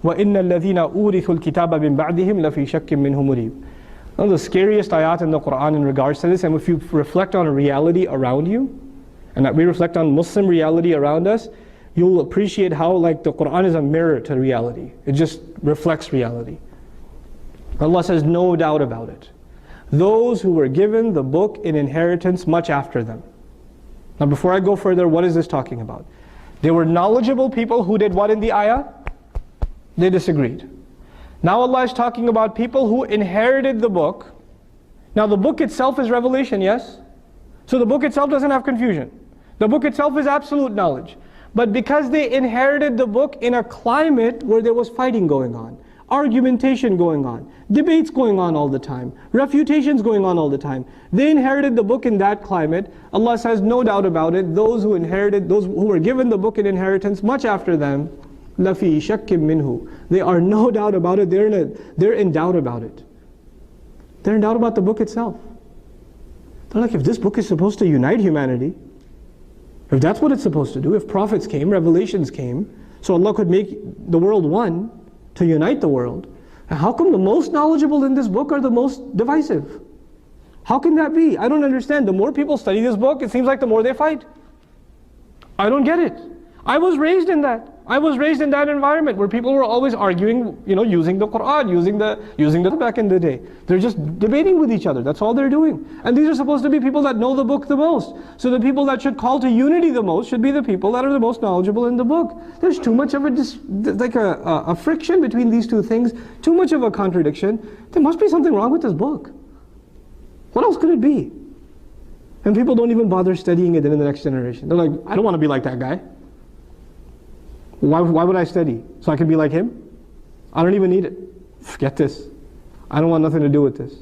وَإِنَّ الَّذِينَ أُورِثُوا الْكِتَابَ مِنْ بَعْدِهِمْ لَفِي شَكٍّ مِّنْهُ مُرِيبٍ. One of the scariest ayat in the Quran in regards to this, and if you reflect on reality around you, and that we reflect on Muslim reality around us, you'll appreciate how like the Quran is a mirror to reality. It just reflects reality. Allah says, no doubt about it. Those who were given the book in inheritance much after them. Now before I go further, what is this talking about? They were knowledgeable people who did what in the ayah? They disagreed. Now Allah is talking about people who inherited the book. Now the book itself is revelation, yes? So the book itself doesn't have confusion. The book itself is absolute knowledge. But because they inherited the book in a climate where there was fighting going on, argumentation going on, debates going on all the time, refutations going on all the time, they inherited the book in that climate. Allah says, no doubt about it, those who were given the book in inheritance much after them, لَفِي شَكٍّ مِّنْهُ. They are no doubt about it, they're in doubt about it. They're in doubt about the book itself. They're like, if this book is supposed to unite humanity, if that's what it's supposed to do, if prophets came, revelations came, so Allah could make the world one, to unite the world, how come the most knowledgeable in this book are the most divisive? How can that be? I don't understand. The more people study this book, it seems like the more they fight. I don't get it. I was raised in that. I was raised in that environment where people were always arguing, using the Quran, using the back in the day. They're just debating with each other. That's all they're doing. And these are supposed to be people that know the book the most. So the people that should call to unity the most should be the people that are the most knowledgeable in the book. There's too much of a friction between these two things, too much of a contradiction. There must be something wrong with this book. What else could it be? And people don't even bother studying it in the next generation. They're like, I don't want to be like that guy. Why would I study? So I can be like him? I don't even need it. Forget this. I don't want nothing to do with this.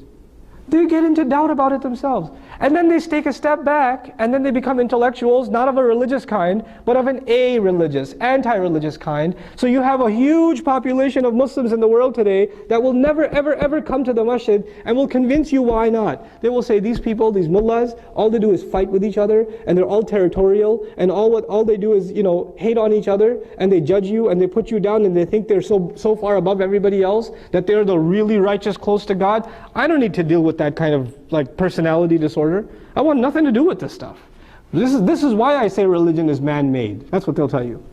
They get into doubt about it themselves. And then they take a step back, and then they become intellectuals, not of a religious kind, but of an a-religious, anti-religious kind. So you have a huge population of Muslims in the world today that will never, ever, ever come to the masjid and will convince you why not. They will say, these people, these mullahs, all they do is fight with each other, and they're all territorial, and all they do is, hate on each other, and they judge you, and they put you down, and they think they're so far above everybody else, that they're the really righteous, close to God. I don't need to deal with that kind of personality disorder. I want nothing to do with this stuff. This is why I say religion is man-made. That's what they'll tell you.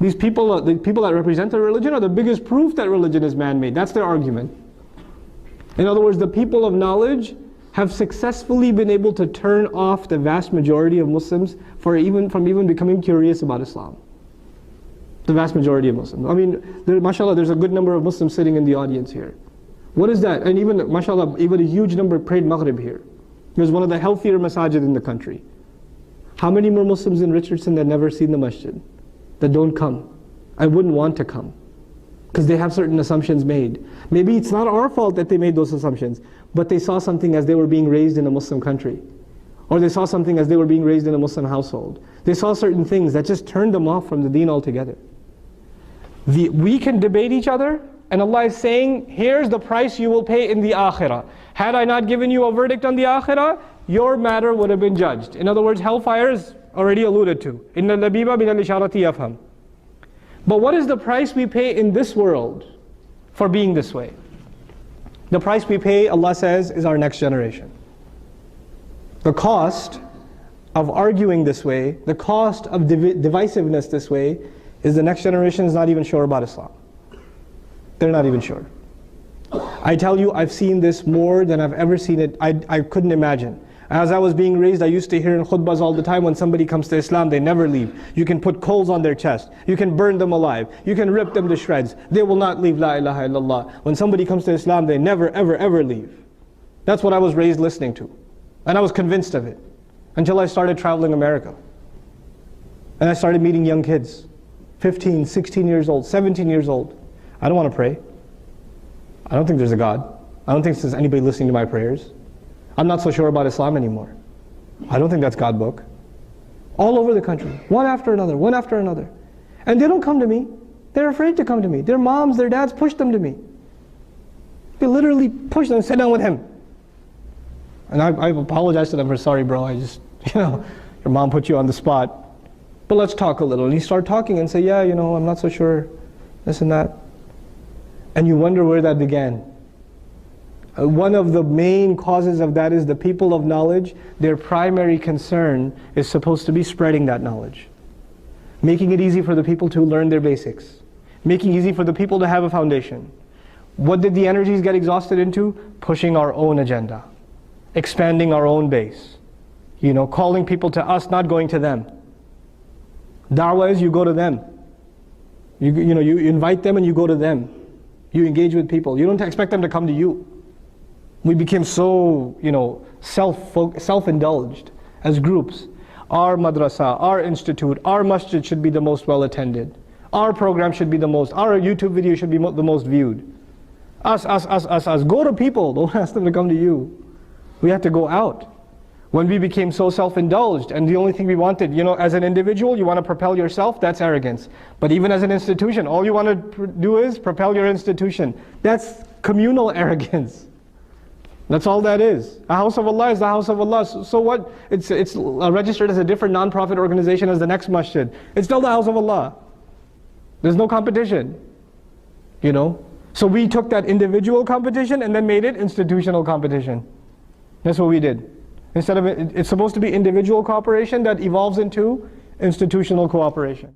These people, the people that represent the religion, are the biggest proof that religion is man-made. That's their argument. In other words, the people of knowledge have successfully been able to turn off the vast majority of Muslims from even becoming curious about Islam. The vast majority of Muslims. I mean, mashallah, there's a good number of Muslims sitting in the audience here. What is that? And even, mashallah, even a huge number prayed Maghrib here. It was one of the healthier masajid in the country. How many more Muslims in Richardson that never seen the masjid? That don't come? I wouldn't want to come. Because they have certain assumptions made. Maybe it's not our fault that they made those assumptions, but they saw something as they were being raised in a Muslim country. Or they saw something as they were being raised in a Muslim household. They saw certain things that just turned them off from the deen altogether. We can debate each other, and Allah is saying, here's the price you will pay in the akhirah. Had I not given you a verdict on the akhirah, your matter would have been judged. In other words, hellfire is already alluded to. Inna labiba min al-isharati yafham. But what is the price we pay in this world for being this way? The price we pay, Allah says, is our next generation. The cost of arguing this way, the cost of divisiveness this way, is the next generation is not even sure about Islam. They're not even sure. I tell you, I've seen this more than I've ever seen it. I couldn't imagine. As I was being raised, I used to hear in khutbahs all the time, when somebody comes to Islam, they never leave. You can put coals on their chest. You can burn them alive. You can rip them to shreds. They will not leave La ilaha illallah. When somebody comes to Islam, they never, ever, ever leave. That's what I was raised listening to. And I was convinced of it. Until I started traveling America. And I started meeting young kids. 15, 16 years old, 17 years old. I don't want to pray. I don't think there's a God. I don't think there's anybody listening to my prayers. I'm not so sure about Islam anymore. I don't think that's God's book. All over the country, one after another, one after another. And they don't come to me. They're afraid to come to me. Their moms, their dads push them to me. They literally push them, sit down with him. And I apologize to them for, sorry bro, I just, your mom put you on the spot. But let's talk a little. And he started talking and say, yeah, I'm not so sure, this and that. And you wonder where that began. One of the main causes of that is the people of knowledge, their primary concern is supposed to be spreading that knowledge. Making it easy for the people to learn their basics. Making it easy for the people to have a foundation. What did the energies get exhausted into? Pushing our own agenda. Expanding our own base. Calling people to us, not going to them. Da'wah is you go to them. You invite them and you go to them. You engage with people. You don't expect them to come to you. We became so, self-indulged as groups. Our madrasa, our institute, our masjid should be the most well attended. Our program should be our YouTube video should be the most viewed. Us. Go to people, don't ask them to come to you. We had to go out. When we became so self-indulged and the only thing we wanted, as an individual, you want to propel yourself, that's arrogance. But even as an institution, all you want to do is propel your institution. That's communal arrogance. That's all that is. A house of Allah is the house of Allah. So what? It's registered as a different non-profit organization as the next masjid. It's still the house of Allah. There's no competition. So we took that individual competition and then made it institutional competition. That's what we did. Instead of it's supposed to be individual cooperation that evolves into institutional cooperation.